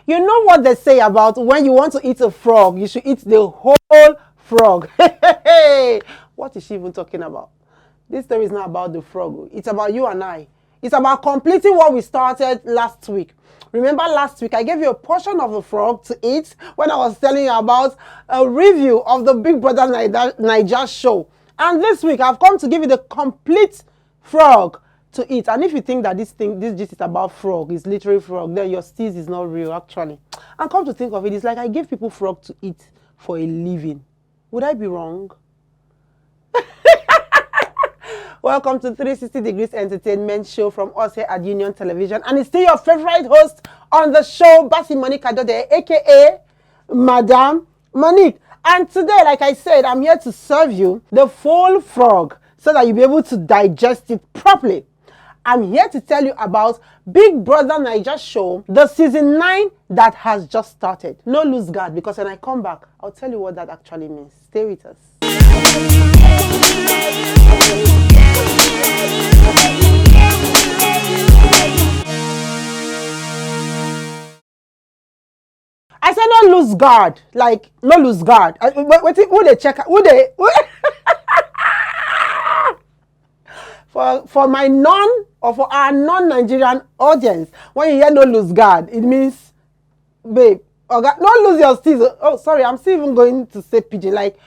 You know what they say about when you want to eat a frog, you should eat the whole frog. What is she even talking about? This story is not about the frog. It's about you and I. It's about completing what we started last week. Remember last week, I gave you a portion of the frog to eat when I was telling you about a review of the Big Brother Naija show. And this week, I've come to give you the complete frog to eat. And if you think that this gist is about frog, it's literally frog, then your steez is not real, actually. And come to think of it, it's like I give people frog to eat for a living. Would I be wrong? Welcome to 360 Degrees Entertainment Show from us here at Union Television. And it's still your favorite host on the show, Basi Monique Adode, aka Madame Monique. And today, like I said, I'm here to serve you the full frog so that you'll be able to digest it properly. I'm here to tell you about Big Brother Naija show, the season 9 that has just started. No lose guard, because when I come back, I'll tell you what that actually means. Stay with us. I said no lose guard, like no lose guard. Who they check? Who they? For my for our non-Nigerian audience, when you hear no lose guard, it means, babe, don't lose your steez. Oh, sorry, I'm still even going to say pidgin. Like,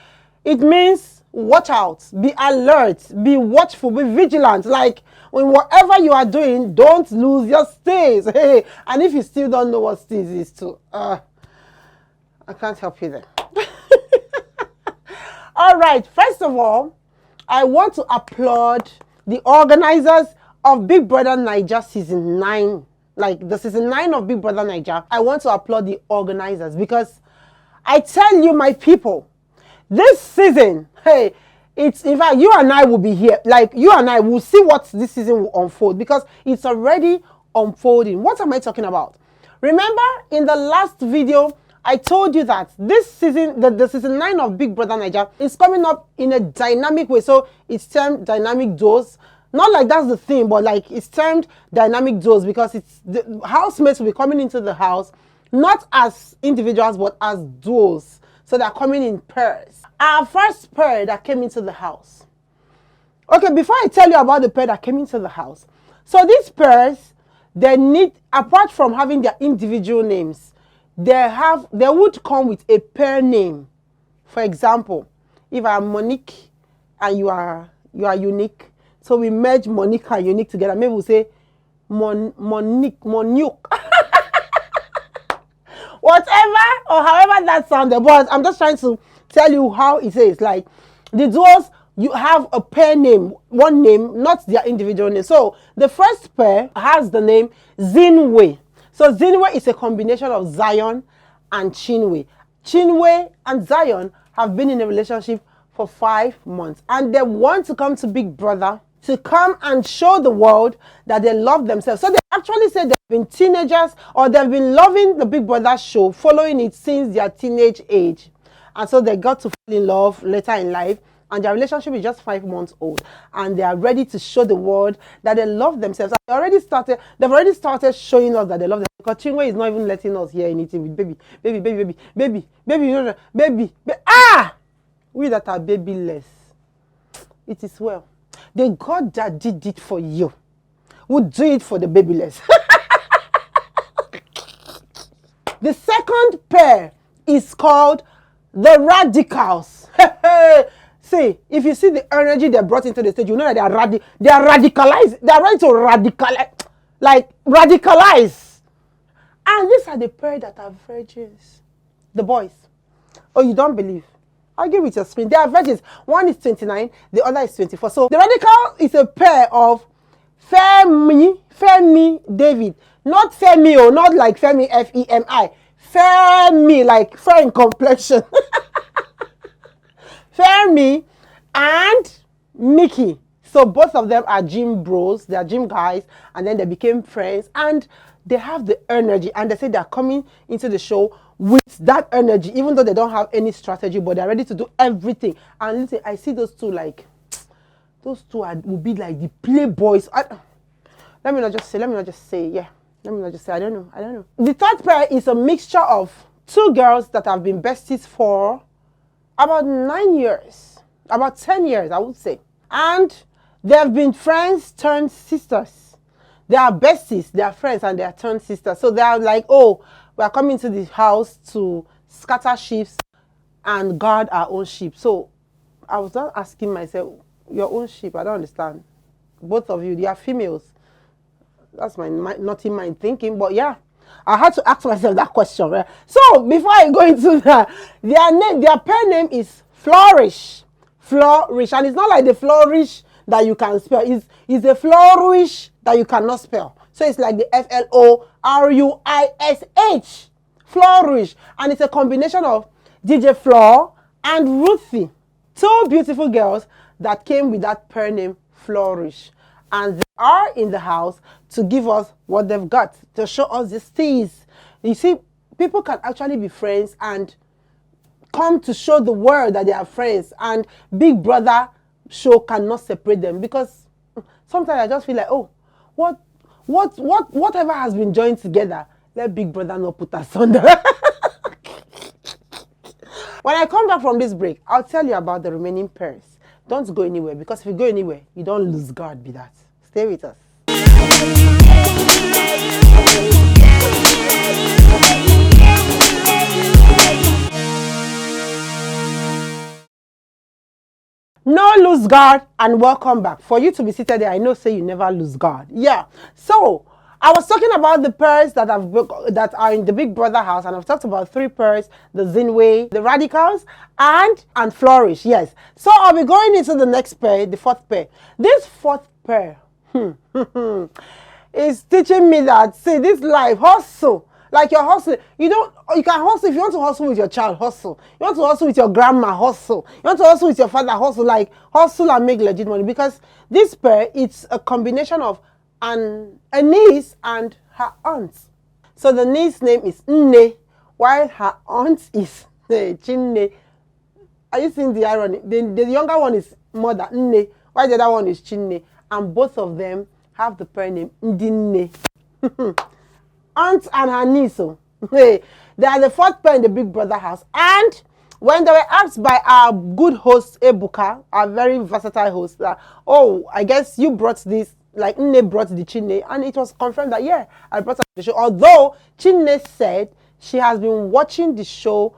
it means watch out, be alert, be watchful, be vigilant. Like, when whatever you are doing, don't lose your steez. Hey, and if you still don't know what steez is, too, I can't help you there. All right, first of all, I want to applaud the organizers of Big Brother Naija season 9. Like the season 9 of Big Brother Naija. I want to applaud the organizers because I tell you, my people, this season, hey, it's, in fact, you and I will be here. Like, you and I will see what this season will unfold because it's already unfolding. What am I talking about? Remember in the last video, I told you that this season, the season 9 of Big Brother Naija is coming up in a dynamic way. So it's termed dynamic duos. Not like that's the theme, but like it's termed dynamic duos because it's the housemates will be coming into the house, not as individuals, but as duos. So they're coming in pairs. Our first pair that came into the house. Okay, before I tell you about the pair that came into the house. So these pairs, they need, apart from having their individual names, they would come with a pair name. For example, if I'm Monique and you are Unique, so we merge Monique and Unique together. Maybe we'll say Monique. Whatever or however that sounded, but I'm just trying to tell you how it is. Like the duos, you have a pair name, one name, not their individual name. So the first pair has the name Zinwe. So Zinwe is a combination of Zion and Chinwe. Chinwe and Zion have been in a relationship for 5 months. And they want to come to Big Brother to come and show the world that they love themselves. So they actually said they've been teenagers or they've been loving the Big Brother show, following it since their teenage age. And so they got to fall in love later in life. And their relationship is just 5 months old, and they are ready to show the world that they love themselves. They've already started showing us that they love them. Because Chinwe is not even letting us hear anything with baby. We that are babyless. It is well. The God that did it for you would do it for the babyless. The second pair is called the Radicals. See, if you see the energy they brought into the stage, you know that they are radicalized. They are ready to radicalize. And these are the pair that are virgins. The boys. Oh, you don't believe? I'll give it a screen. They are virgins. One is 29, the other is 24. So the Radical is a pair of Femi David. Not Femi, not like Femi Femi. Femi, like fair in complexion. Femi and Mickey. So both of them are gym bros, they are gym guys, and then they became friends, and they have the energy, and they say they're coming into the show with that energy, even though they don't have any strategy, but they're ready to do everything. And listen, I see those two like, will be like the playboys. Let me not just say, yeah. Let me not just say, I don't know. I don't know. The third pair is a mixture of two girls that have been besties for about 9 years, about 10 years, I would say. And they have been friends turned sisters. They are besties, they are friends, and they are turned sisters. So they are like, oh, we are coming to the house to scatter sheep and guard our own sheep. So I was not asking myself, your own sheep, I don't understand. Both of you, they are females. That's my not in mind thinking, but yeah, I had to ask myself that question. Right? So before I go into that, their pair name is Flourish, Flourish, and it's not like the flourish that you can spell. It's a flourish that you cannot spell. So it's like the FLORUISH, Flourish, and it's a combination of DJ Flor and Ruthie, two beautiful girls that came with that pair name Flourish. And they are in the house to give us what they've got, to show us these things. You see, people can actually be friends and come to show the world that they are friends. And Big Brother show cannot separate them, because sometimes I just feel like, oh, whatever has been joined together, let Big Brother not put us under. When I come back from this break, I'll tell you about the remaining pairs. Don't go anywhere, because if you go anywhere, you don't lose guard, be that. Stay with us. No lose guard, and welcome back. For you to be seated there, I know say you never lose guard. Yeah. So I was talking about the pairs that are in the Big Brother house, and I've talked about 3 pairs: the Zinway, the Radicals, and Flourish. Yes. So I'll be going into the next pair, the 4th pair. This 4th pair is teaching me that, see, this life, hustle. Like you're hustling. You can hustle. If you want to hustle with your child, hustle. You want to hustle with your grandma, hustle. You want to hustle with your father, hustle. Like hustle and make legit money. Because this pair, it's a combination of a niece and her aunt. So the niece's name is Nne, while her aunt is Chinne. Are you seeing the irony? The younger one is mother, Nne, while the other one is Chinne. And both of them have the pair name Ndinne. Aunt and her niece. They are the 4th pair in the Big Brother house. And when they were asked by our good host, Ebuka, our very versatile host, that, oh, I guess you brought this, like Nne brought the Chinne, and it was confirmed that, yeah, I brought her to the show. Although Chinne said she has been watching the show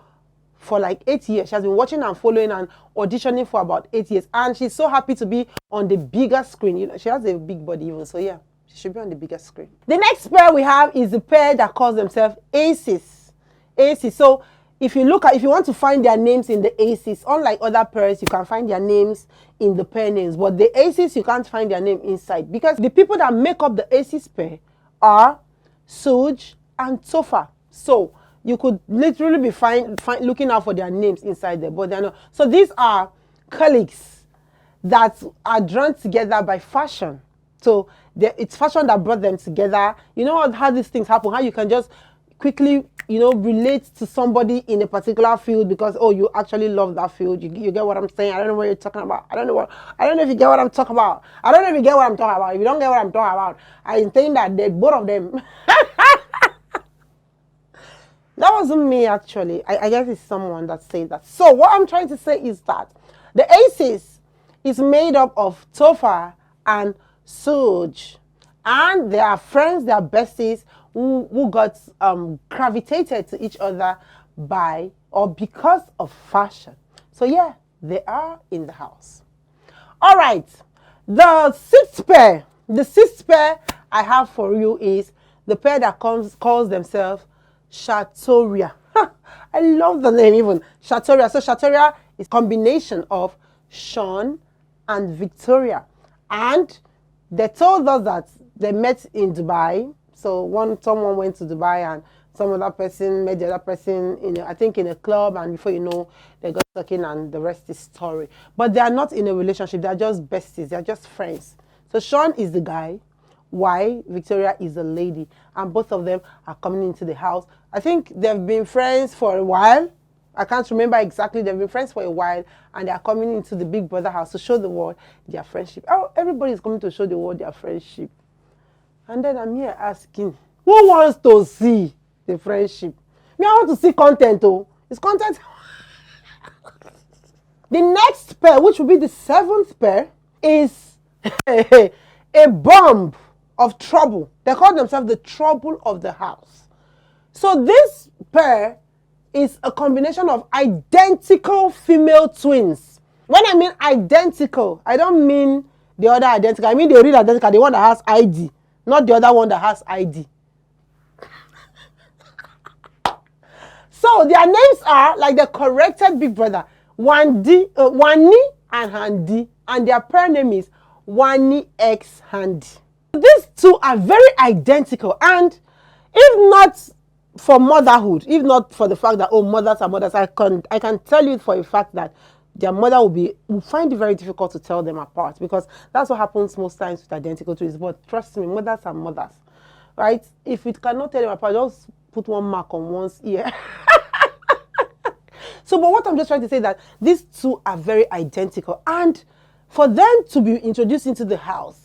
for like 8 years. She has been watching and following and auditioning for about 8 years. And she's so happy to be on the bigger screen. You know, she has a big body even, so yeah. She should be on the biggest screen. The next pair we have is the pair that calls themselves Aces. Aces. So if you want to find their names in the Aces, unlike other pairs, you can find their names in the pair names. But the Aces, you can't find their name inside, because the people that make up the Aces pair are Suj and Tofa. So you could literally be looking out for their names inside there, but they're not. So these are colleagues that are drawn together by fashion. So it's fashion that brought them together. You know how these things happen, how you can just quickly, relate to somebody in a particular field because, oh, you actually love that field. You get what I'm saying? I don't know what you're talking about. I don't know if you get what I'm talking about. I don't know if you get what I'm talking about. If you don't get what I'm talking about, I'm saying that both of them. That wasn't me, actually. I guess it's someone that said that. So what I'm trying to say is that the Aces is made up of Tofa and Suj, and they are friends, they are besties who got gravitated to each other by or because of fashion. So yeah, they are in the house. All right, the sixth pair I have for you is the pair that calls themselves Shatoria. I love the name even, Shatoria. So Shatoria is a combination of Sean and Victoria, and they told us that they met in Dubai. So someone went to Dubai and some other person met the other person in a club, and before you know, they got talking and the rest is story. But they are not in a relationship, they are just besties, they are just friends. So Sean is the guy, while Victoria is the lady, and both of them are coming into the house. I think they've been friends for a while. I can't remember exactly. They've been friends for a while, and they are coming into the Big Brother house to show the world their friendship. Oh, everybody is coming to show the world their friendship. And then I'm here asking, Who wants to see the friendship? Me, I want to see content. Oh, it's content. The next pair, which will be the seventh pair, is a bomb of trouble. They call themselves the trouble of the house. So this pair is a combination of identical female twins. When I mean identical, I don't mean the other identical. I mean the real identical, the one that has ID, not the other one that has ID. So their names are like the corrected big brother, Wani and Handy, and their pair name is Wani X Handy. These two are very identical, and if not for motherhood, if not for the fact that mothers are mothers, I can tell you for a fact that their mother will find it very difficult to tell them apart, because that's what happens most times with identical twins. But trust me, mothers are mothers, right? If you cannot tell them apart, just put one mark on one's ear. So, but what I'm just trying to say is that these two are very identical, and for them to be introduced into the house,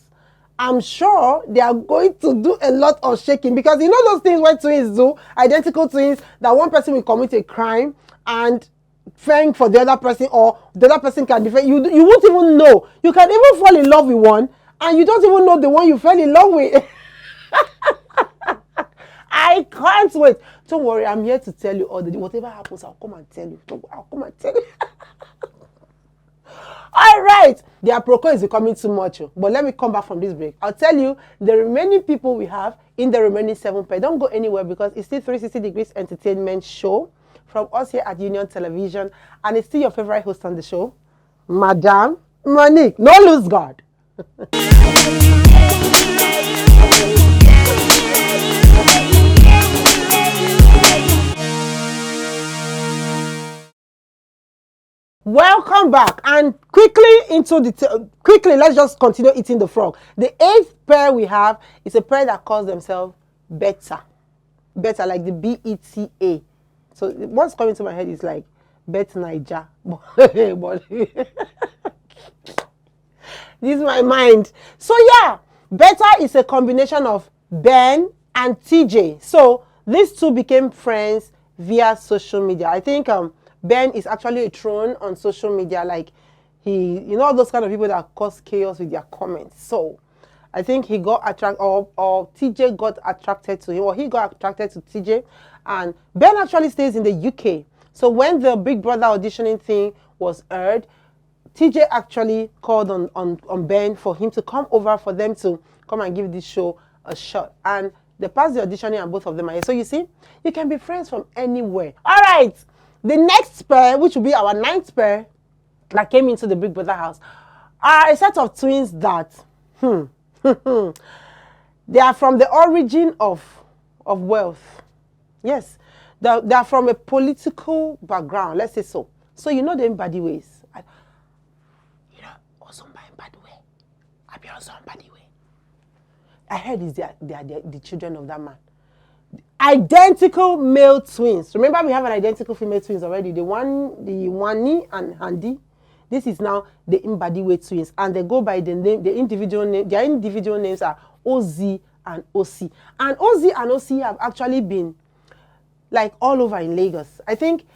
I'm sure they are going to do a lot of shaking, because you know those things when twins do, identical twins, that one person will commit a crime and fend for the other person, or the other person can defend you. You won't even know. You can even fall in love with one, and you don't even know the one you fell in love with. I can't wait. Don't worry, I'm here to tell you all the whatever happens, I'll come and tell you. I'll come and tell you. All right, the apropos is becoming too much, but let me come back from this break. I'll tell you the remaining people we have in the remaining 7 pair. Don't go anywhere, because it's still 360 Degrees Entertainment show from us here at Union Television, and it's still your favorite host on the show, Madam Monique. No lose guard. Welcome back, and quickly let's just continue eating the frog. The 8th pair we have is a pair that calls themselves Beta, like the BETA. So what's coming to my head is like Bet Naija. But this is my mind. So yeah, Beta is a combination of Ben and TJ. So these two became friends via social media. I think Ben is actually a troll on social media, like you know, those kind of people that cause chaos with their comments. So I think he got attracted, or TJ got attracted to him, or he got attracted to TJ. And Ben actually stays in the UK. So when the Big Brother auditioning thing was aired, TJ actually called on Ben for him to come over, for them to come and give this show a shot. And they passed the auditioning, and both of them are here. So you see, you can be friends from anywhere. All right. The next pair, which will be our 9th pair that came into the Big Brother house, are a set of twins that, they are from the origin of wealth. Yes, they are from a political background, let's say so. So you know them body ways. You know, also body way. I be also body way. I heard they are the children of that man. Identical male twins. Remember, we have an identical female twins already. The Wani and Handy. This is now the Mbadiwe twins, and they go by the name, the individual name. Their individual names are Ozi and Osi. And Ozi and Osi have actually been like all over in Lagos. I think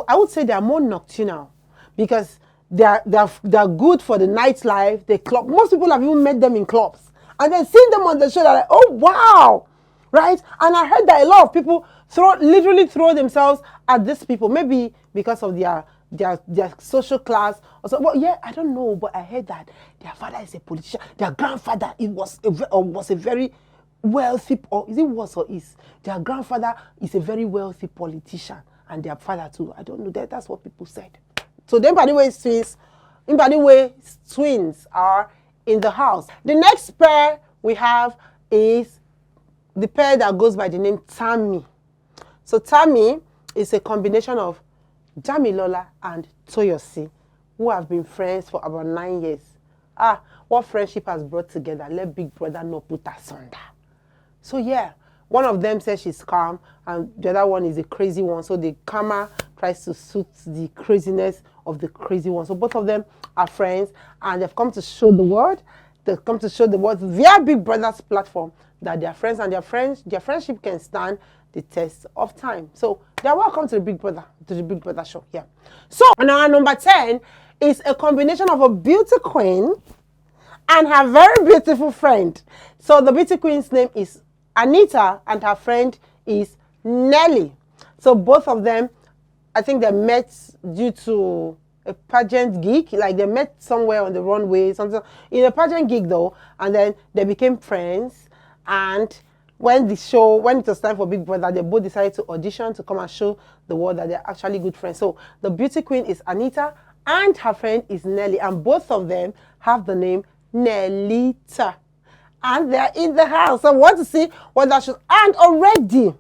I would say they are more nocturnal, because they're good for the nightlife. The club. Most people have even met them in clubs, and then seen them on the show. They're like, oh wow. Right? And I heard that a lot of people literally throw themselves at these people, maybe because of their social class or so. Well, yeah, I don't know, but I heard that their father is a politician. Their grandfather was a very wealthy, or is it was or is? Their grandfather is a very wealthy politician, and their father too. I don't know. That's what people said. So the Mbadiwe twins are in the house. The next pair we have is the pair that goes by the name Tammy. So Tammy is a combination of Damilola and Toyosi, who have been friends for about 9 years. What friendship has brought together? Let Big Brother not put asunder. So yeah, one of them says she's calm, and the other one is a crazy one. So the karma tries to suit the craziness of the crazy one. So both of them are friends, and they've come to show the world. They've come to show the world via Big Brother's platform that they are friends and their friendship can stand the test of time. So they're welcome to the Big Brother show. Yeah. So now number 10 is a combination of a beauty queen and her very beautiful friend. So the beauty queen's name is Anita and her friend is Nelly. So both of them, I think they met due to a pageant gig. Like they met somewhere on the runway, something in a pageant gig though, and then they became friends. And when it was time for Big Brother, they both decided to audition to come and show the world that they're actually good friends. So the beauty queen is Anita and her friend is Nelly, and both of them have the name Nelita. And they're in the house. So I want to see what that should. And already,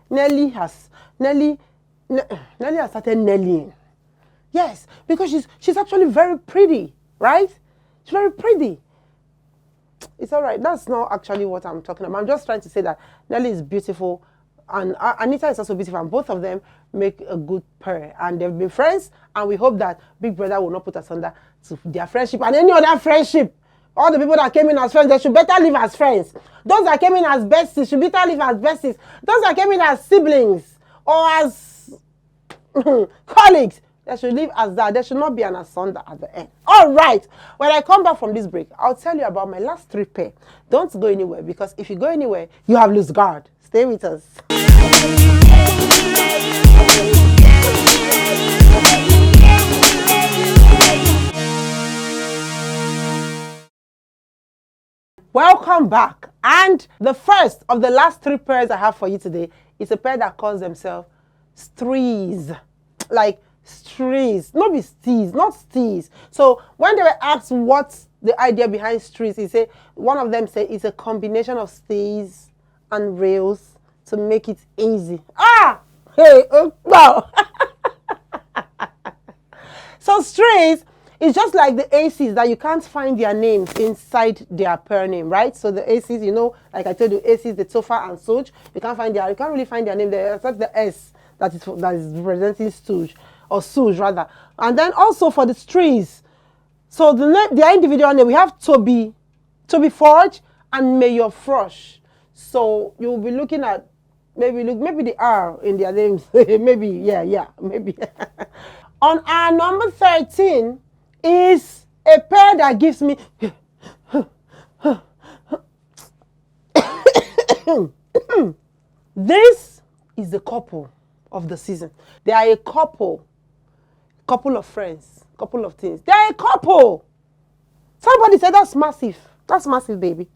Nelly has started Nellying. Yes, because she's actually very pretty, right? She's very pretty. It's all right. That's not actually what I'm talking about. I'm just trying to say that Nelly is beautiful and Anita is also beautiful, and both of them make a good pair. And they've been friends, and we hope that Big Brother will not put us under to their friendship and any other friendship. All the people that came in as friends, they should better live as friends. Those that came in as besties should better live as besties. Those that came in as siblings or as colleagues, they should live as that. There should not be an asunder at the end. All right. When I come back from this break, I'll tell you about my last 3 pair. Don't go anywhere, because if you go anywhere, you have lost guard. Stay with us. Welcome back. And the first of the last 3 pairs I have for you today is a pair that calls themselves strees. Like strees, not be stees, not stees. So when they were asked what's the idea behind strees, one of them said it's a combination of stays and rails to make it easy. Wow. So strees is just like the ACs that you can't find their names inside their pair name, right? So the ACs, like I told you, ACs, the Tofa and Soj, you can't really find their name there except the S that is representing Stooge, or Suge rather. And then also for the strees, so their individual name, we have Toby Forge and Mayor Frosh. So you'll be looking at maybe the R in their names. maybe. On our number 13 is a pair that gives me this is the couple of the season. They are a couple of friends, couple of things. They are a couple. Somebody said that's massive. That's massive, baby.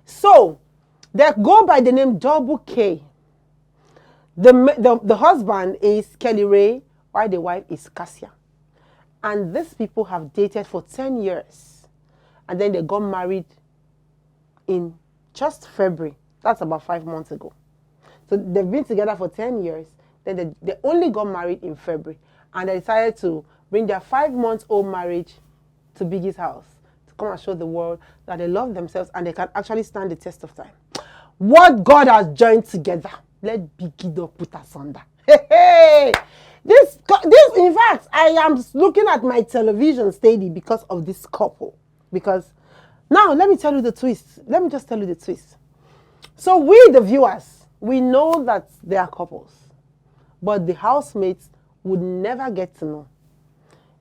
So they go by the name Double K. The husband is Kelly Ray, while the wife is Cassia. And these people have dated for 10 years. And then they got married in just February. That's about 5 months ago. So they've been together for 10 years. Then they only got married in February. And they decided to bring their 5-month-old marriage to Biggie's house to come and show the world that they love themselves and they can actually stand the test of time. What God has joined together, let Biggie not put asunder. Hey! This, in fact, I am looking at my television steady because of this couple. Because now, let me tell you the twist. Let me just tell you the twist. So we, the viewers, we know that they are couples. But the housemates would never get to know.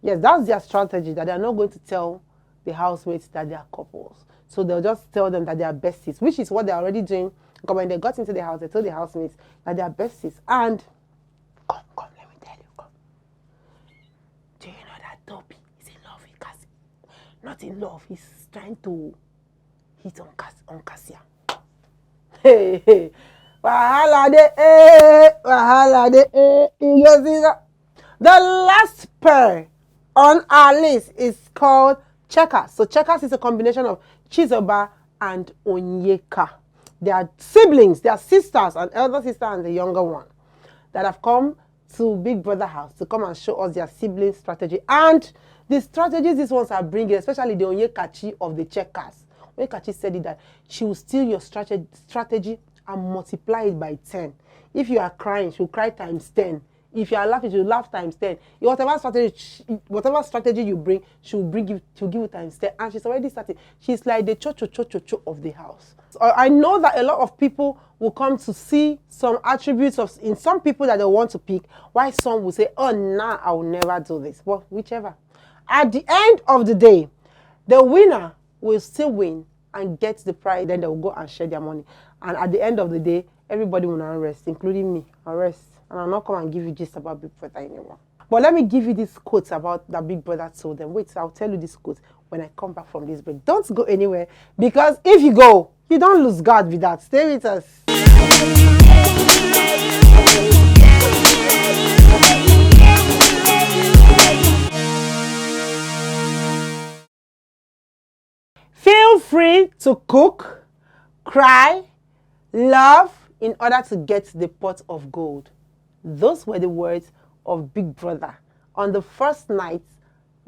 Yes, that's their strategy, that they are not going to tell the housemates that they are couples. So they'll just tell them that they are besties, which is what they're already doing. Because when they got into the house, they told the housemates that they are besties. And, come, let me tell you, come. Do you know that Toby is in love with Cassie? Not in love, he's trying to hit on Cassia. Hey. Wahala de, The last pair on our list is called Checkers. So Checkers is a combination of Chizoba and Onyeka. They are siblings, they are sisters, an elder sister and the younger one, that have come to Big Brother house to come and show us their sibling strategy. And the strategies these ones are bringing, especially the Onyekachi of the Checkers. Onyekachi said it that she will steal your strategy and multiply it by 10. If you are crying, she'll cry times 10 If you are laughing, she'll laugh times 10. Whatever strategy you bring, she'll give you times 10. And she's already started. She's like the cho of the house. So I know that a lot of people will come to see some attributes in some people that they want to pick, while some will say, oh, nah, I will never do this. Well, whichever. At the end of the day, the winner will still win and get the prize. Then they will go and share their money. And at the end of the day, everybody will now rest, including me. I'll rest. And I'll not come and give you gist about Big Brother anymore. But let me give you this quote about that Big Brother told them. Wait, I'll tell you this quote when I come back from this break. Don't go anywhere, because if you go, you don't lose God with that. Stay with us. Feel free to cook, cry, love in order to get the pot of gold. Those were the words of Big Brother on the first night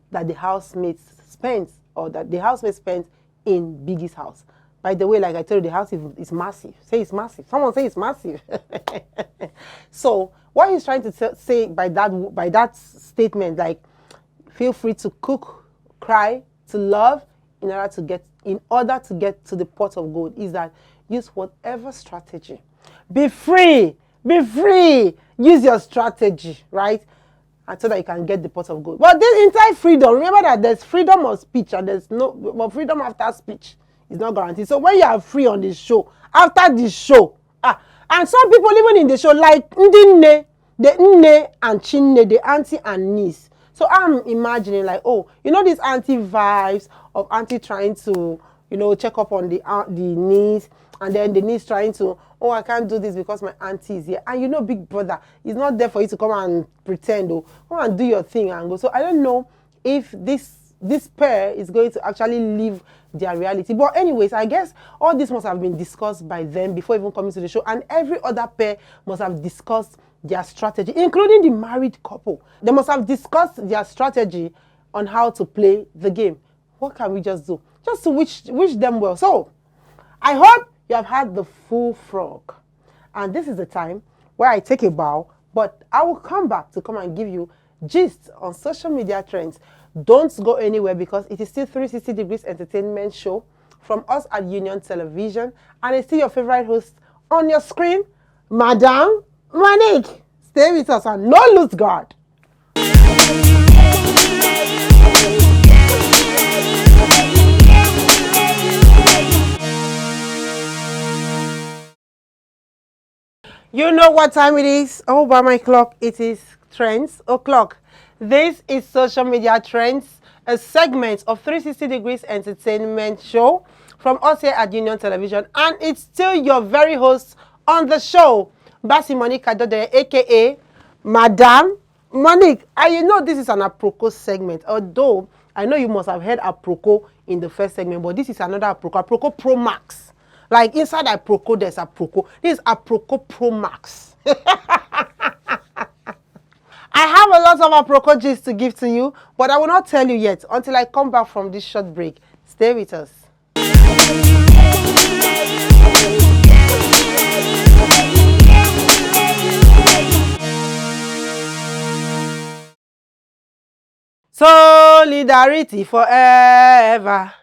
that the housemates spent, or that the housemates spent in Biggie's house. By the way, like I told you, the house is massive. Say it's massive. Someone say it's massive. So what he's trying to say by that statement, like, feel free to cook, cry, to love in order to get to the pot of gold, is that use whatever strategy. Be free. Be free. Use your strategy, right? And so that you can get the pot of gold. But this inside freedom, remember that there's freedom of speech and there's no, but freedom after speech is not guaranteed. So when you are free on the show, after the show, and some people even in the show, like Ndine, the Nne and Chinne, the auntie and niece. So I'm imagining like, oh, these auntie vibes of auntie trying to, check up on the niece, and then the niece trying to, oh, I can't do this because my auntie is here. And Big Brother is not there for you to come and pretend, or come and do your thing and go. So I don't know if this pair is going to actually live their reality. But anyways, I guess all this must have been discussed by them before even coming to the show. And every other pair must have discussed their strategy, including the married couple. They must have discussed their strategy on how to play the game. What can we just do? Just to wish them well. So I hope you have had the full frog. And this is the time where I take a bow, but I will come back to come and give you gist on social media trends. Don't go anywhere, because it is still 360 Degrees Entertainment Show from us at Union Television. And it's still your favorite host on your screen, Madam Monique. Stay with us and no lose guard. You know what time it is? Oh, by my clock, it is Trends O'Clock. This is Social Media Trends, a segment of 360 Degrees Entertainment Show from us here at Union Television. And it's still your very host on the show, Basi Monique Adode, a.k.a. Madam Monique. And this is an Aproko segment, although I know you must have heard Aproko in the first segment, but this is another Aproko Pro Max. Like inside Aproko, there's Aproko. This is Aproko Pro Max. I have a lot of Aproko gist to give to you, but I will not tell you yet until I come back from this short break. Stay with us. Solidarity forever.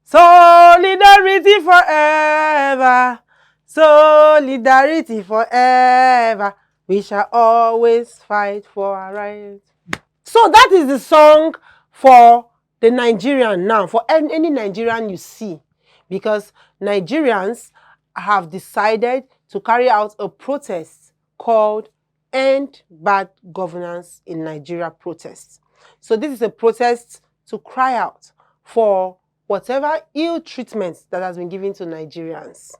Solidarity forever. Solidarity forever. We shall always fight for our rights. So that is the song for the Nigerian now, for any Nigerian you see, because Nigerians have decided to carry out a protest called End Bad Governance in Nigeria protest. So this is a protest to cry out for whatever ill treatment that has been given to Nigerians,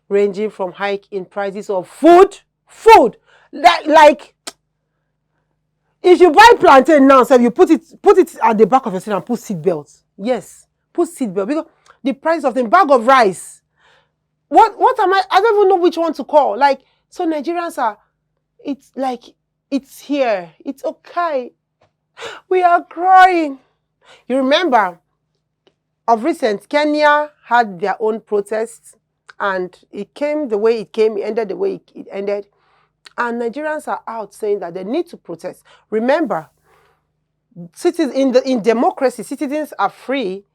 ranging from hike in prices of food, like if you buy plantain now, so you put it at the back of your seat and put seat belts. Yes, put seat belt, because the price of the bag of rice. What am I don't even know which one to call. Like, so Nigerians are, it's like, it's here. It's okay. We are crying. You remember, of recent, Kenya had their own protests, and it came the way it came, it ended the way it ended. And Nigerians are out saying that they need to protest. Remember, in democracy, citizens are free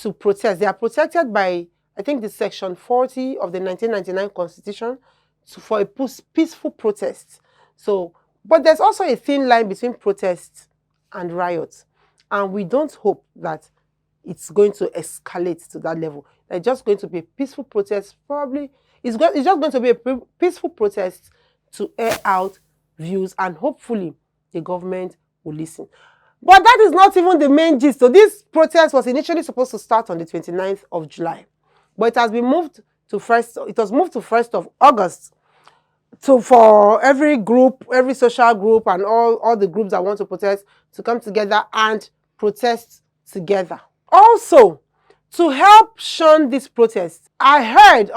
to protest. They are protected by, I think, the section 40 of the 1999 Constitution for a peaceful protest. So, but there's also a thin line between protest and riots. And we don't hope that it's going to escalate to that level. It's just going to be a peaceful protest. Probably, it's just going to be a peaceful protest to air out views, and hopefully the government will listen. But that is not even the main gist. So this protest was initially supposed to start on the 29th of July. But it has been moved to 1st of August. So for every group, every social group, and all the groups that want to protest to come together and protest together. Also, to help shun this protest, I heard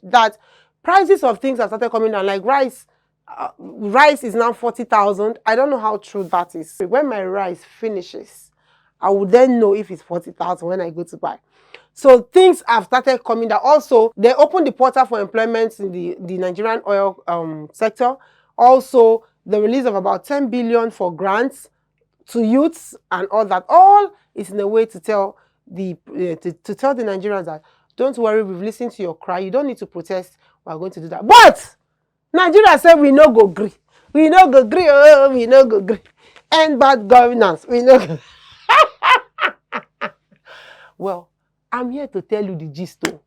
that prices of things have started coming down, like rice. Rice is now 40,000. I don't know how true that is. When my rice finishes, I will then know if it's 40,000 when I go to buy. So things have started coming down. Also, they opened the portal for employment in the Nigerian oil sector. Also, the release of about 10 billion for grants to youths and all that. All is in a way to tell the Nigerians that don't worry, we've listened to your cry. You don't need to protest. We're going to do that. But Nigeria said we no go gree. We no go gree. Oh, we no go gree. End bad governance. We no go. Well, I'm here to tell you the gist though.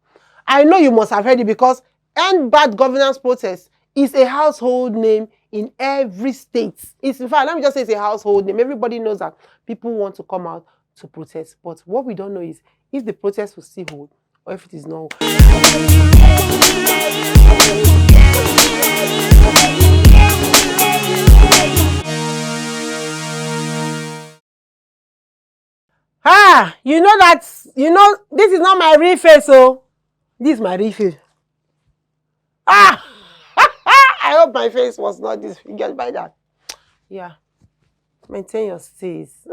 I know you must have heard it because end bad governance protest is a household name in every state. It's, in fact, let me just say it's a household name. Everybody knows that people want to come out to protest. But what we don't know is if the protest will still hold or if it is not. This is not my real face, so this is my real face. I hope my face was not disfigured by that. Yeah, maintain your stays.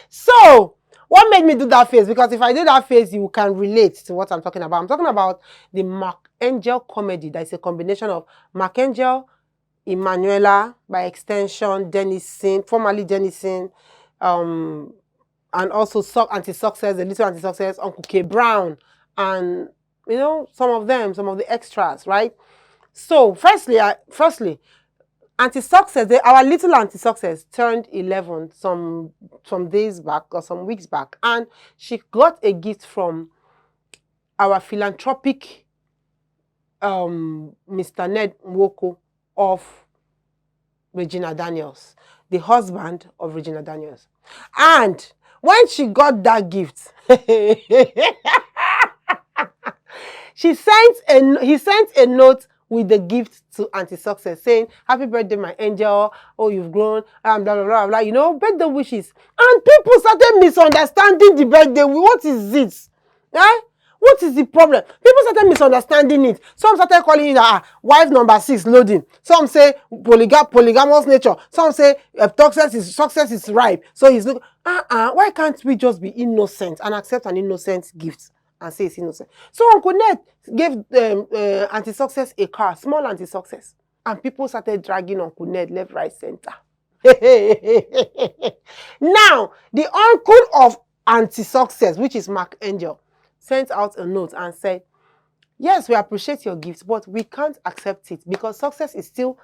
So, what made me do that face? Because if I do that face, you can relate to what I'm talking about. I'm talking about the Mark Angel comedy. That is a combination of Mark Angel, Emanuela, by extension, Denison, formerly Denison, and also Anti-Success, the little Anti-Success, Uncle K. Brown, and some of the extras, right? So firstly, Anti-Success, our little Anti-Success turned 11 some days back or some weeks back, and she got a gift from our philanthropic Mr. Ned Nwoko of Regina Daniels, the husband of Regina Daniels. And when she got that gift, he sent a note with the gift to Anti-Success saying, "Happy birthday, my angel. Oh, you've grown." Blah, blah, blah, blah. Birthday wishes. And people started misunderstanding the birthday. What is it? Eh? What is the problem? People started misunderstanding it. Some started calling it wife number 6 loading. Some say polygamous nature. Some say success is ripe. So he's looking. Why can't we just be innocent and accept an innocent gift and say it's innocent? So Uncle Ned gave Anti-Success a car, small Anti-Success. And people started dragging Uncle Ned left, right, center. Now, the uncle of Anti-Success, which is Mark Angel, sent out a note and said, "Yes, we appreciate your gift, but we can't accept it because Success is still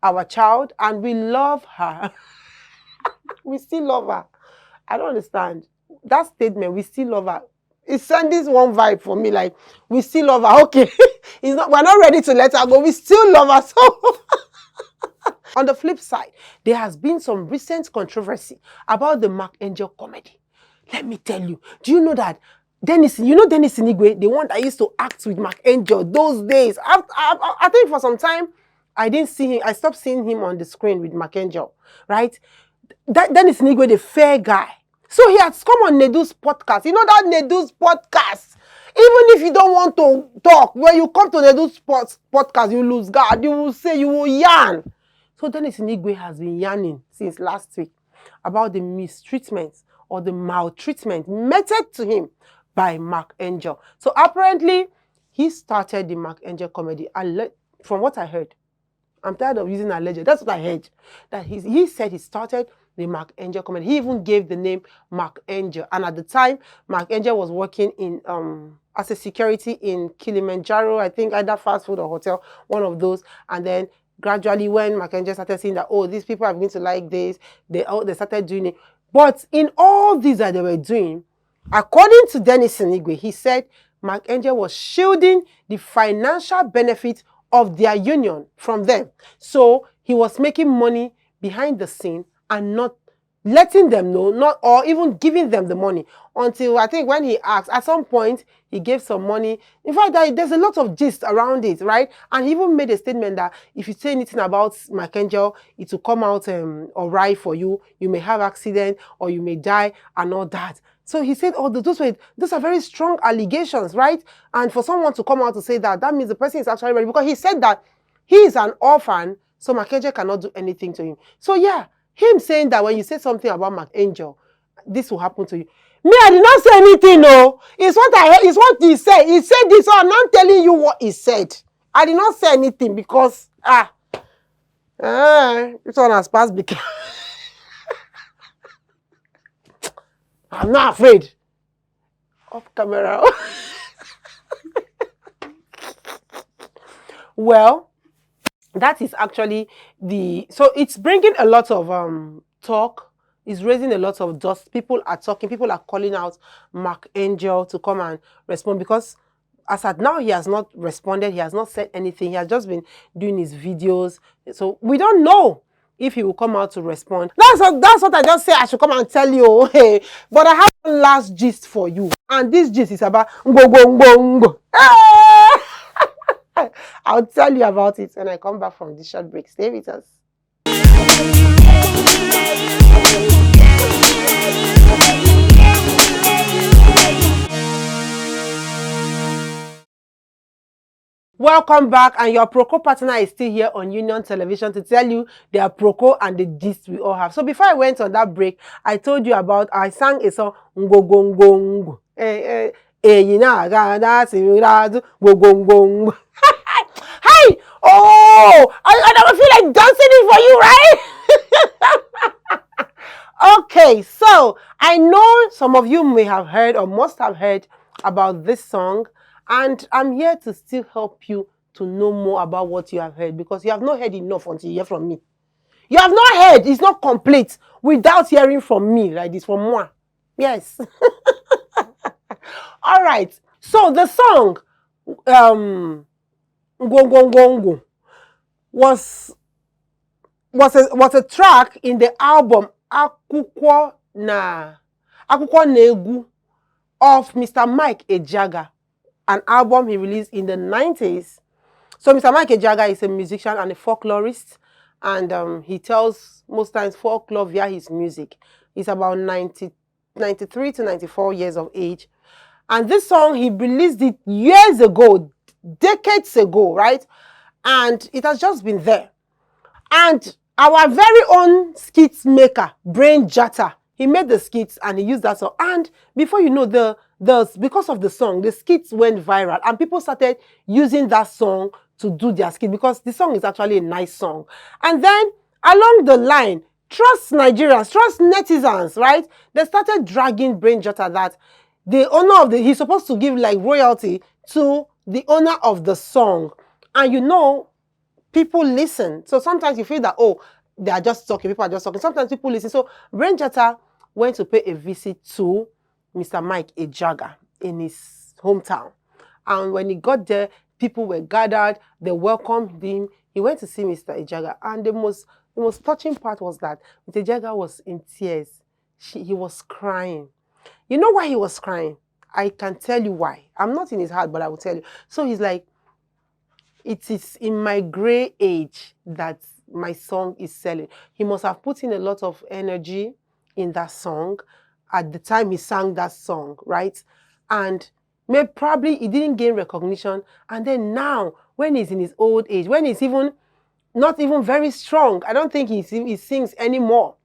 our child and we love her." We still love her. I don't understand. That statement, "we still love her," it sends this one vibe for me, like, we still love her. Okay, we're not ready to let her go. We still love her. So on the flip side, there has been some recent controversy about the Mark Angel comedy. Let me tell you, do you know that Dennis Igwe, the one that used to act with Mark Angel those days? I think for some time, I didn't see him. I stopped seeing him on the screen with Mark Angel, right? Dennis Igwe, the fair guy. So he has come on Nedu's podcast. You know that Nedu's podcast? Even if you don't want to talk, when you come to Nedu's podcast, you lose guard. You will say, you will yarn. So Dennis Igwe has been yarning since last week about the mistreatment or the maltreatment meted to him by Mark Angel. So apparently, he started the Mark Angel comedy. From what I heard, I'm tired of using alleged. That's what I heard. That he said he started the Mark Angel comedy. He even gave the name Mark Angel. And at the time, Mark Angel was working in as a security in Kilimanjaro, I think either fast food or hotel, one of those. And then gradually, when Mark Angel started seeing that, oh, these people are going to like this, they started doing it. But in all these that they were doing, according to Dennis Senigwe, he said Mark Angel was shielding the financial benefit of their union from them. So he was making money behind the scene and not letting them know, not or even giving them the money, until I think when he asked, at some point he gave some money. In fact, there's a lot of gist around it, right? And he even made a statement that if you say anything about Mark Angel, it will come out alright for you. You may have accident or you may die and all that. So he said, oh, those are very strong allegations, right? And for someone to come out to say that, that means the person is actually ready, because he said that he is an orphan, so Mark Angel cannot do anything to him. So yeah, him saying that when you say something about Mark Angel, this will happen to you. Me, I did not say anything, no. It's what I heard, it's what he said. He said this, so I'm not telling you what he said. I did not say anything because, this one has passed because I'm not afraid. Off camera. Well, that is actually so it's bringing a lot of talk. It's raising a lot of dust. People are talking. People are calling out Mark Angel to come and respond, because as at now he has not responded. He has not said anything. He has just been doing his videos. So we don't know if he will come out to respond. That's what I just said. I should come and tell you. Hey, but I have one last gist for you, and this gist is about ngo. I'll tell you about it when I come back from this short break. Stay with us. Welcome back, and your Proco partner is still here on Union Television to tell you their Proco and the gist we all have. So before I went on that break, I told you about, I sang a song, ngo. Hey, oh, I don't feel like dancing it for you, right? Okay, so I know some of you may have heard or must have heard about this song, and I'm here to still help you to know more about what you have heard, because you have not heard enough until you hear from me. You have not heard, it's not complete without hearing from me, like this, from moi. Yes. All right, so the song, Ngo was a track in the album Akwụkwọ Na-Egwu of Mr. Mike Ejeagha, an album he released in the 90s. So Mr. Mike Ejeagha is a musician and a folklorist, and he tells most times folklore via his music. He's about 93 to 94 years of age. And this song, he released it years ago, decades ago, right? And it has just been there. And our very own skits maker, Brain Jatta, he made the skits and he used that song. And before you know, because of the song, the skits went viral and people started using that song to do their skit, because the song is actually a nice song. And then along the line, trust Nigerians, trust netizens, right? They started dragging Brain Jatta that the owner of he's supposed to give like royalty to the owner of the song. And you know, people listen. So sometimes you feel that, oh, they are just talking, people are just talking. Sometimes people listen. So Brain Jatta went to pay a visit to Mr. Mike Ejeagha in his hometown. And when he got there, people were gathered, they welcomed him. He went to see Mr. Ejeagha. And the most touching part was that Mr. Ejeagha was in tears. He was crying. You know why he was crying? I can tell you why. I'm not in his heart, but I will tell you. So he's like, it is in my gray age that my song is selling. He must have put in a lot of energy in that song at the time he sang that song, right? And probably he didn't gain recognition. And then now, when he's in his old age, when he's even not even very strong, I don't think he sings anymore.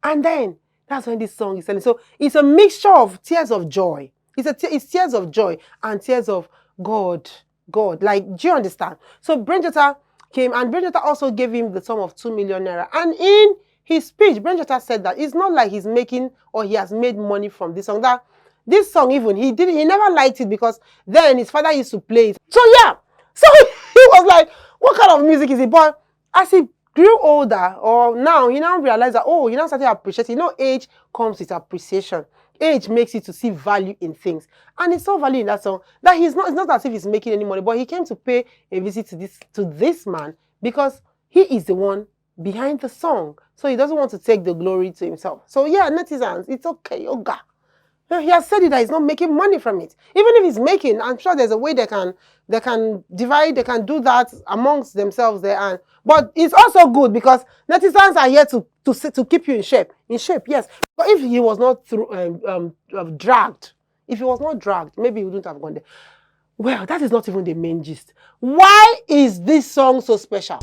And then that's when this song is selling. So it's a mixture of tears of joy. It's tears of joy and tears of God. God. Like, do you understand? So Brainjota came, and Brainjota also gave him the sum of 2 million naira. And in his speech, Brainjota said that it's not like he's making or he has made money from this song. That this song, even he never liked it because then his father used to play it. So yeah, so he was like, what kind of music is it? But as he grew older, or now he now realized that, oh, he now started appreciating. You know, age comes with appreciation. Age makes you to see value in things, and he saw value in that song. That it's not as if he's making any money, but he came to pay a visit to this man because he is the one behind the song, so he doesn't want to take the glory to himself. So yeah, netizens, it's okay, Oga. He has said it that he's not making money from it. Even if he's making, I'm sure there's a way they can divide, they can do that amongst themselves there. And but it's also good because netizens are here to keep you in shape. In shape, yes. But if he was not dragged, if he was not dragged, maybe he wouldn't have gone there. Well, that is not even the main gist. Why is this song so special?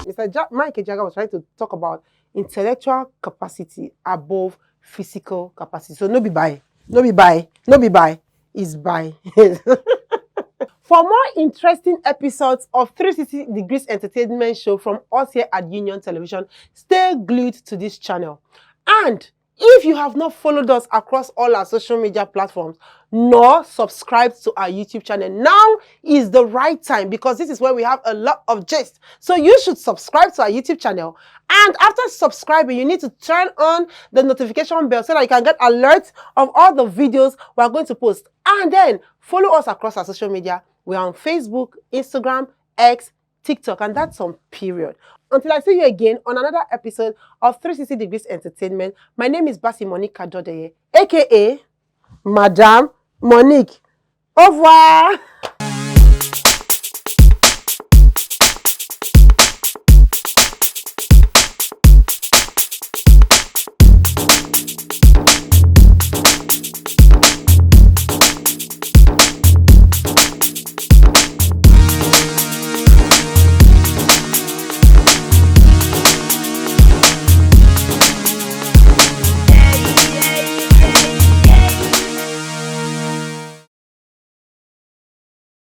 Mr. Mike Ejaga was trying to talk about intellectual capacity above physical capacity. So no be buy, is buy. For more interesting episodes of 360 Degrees Entertainment Show from us here at Union Television, stay glued to this channel. And if you have not followed us across all our social media platforms, nor subscribed to our YouTube channel, now is the right time because this is where we have a lot of gist. So you should subscribe to our YouTube channel. And after subscribing, you need to turn on the notification bell so that you can get alerts of all the videos we're going to post. And then follow us across our social media. We're on Facebook, Instagram, X, TikTok, and that's on period. Until I see you again on another episode of 360 Degrees Entertainment, my name is Basi Monique Kadodeye, aka Madame Monique. Au revoir!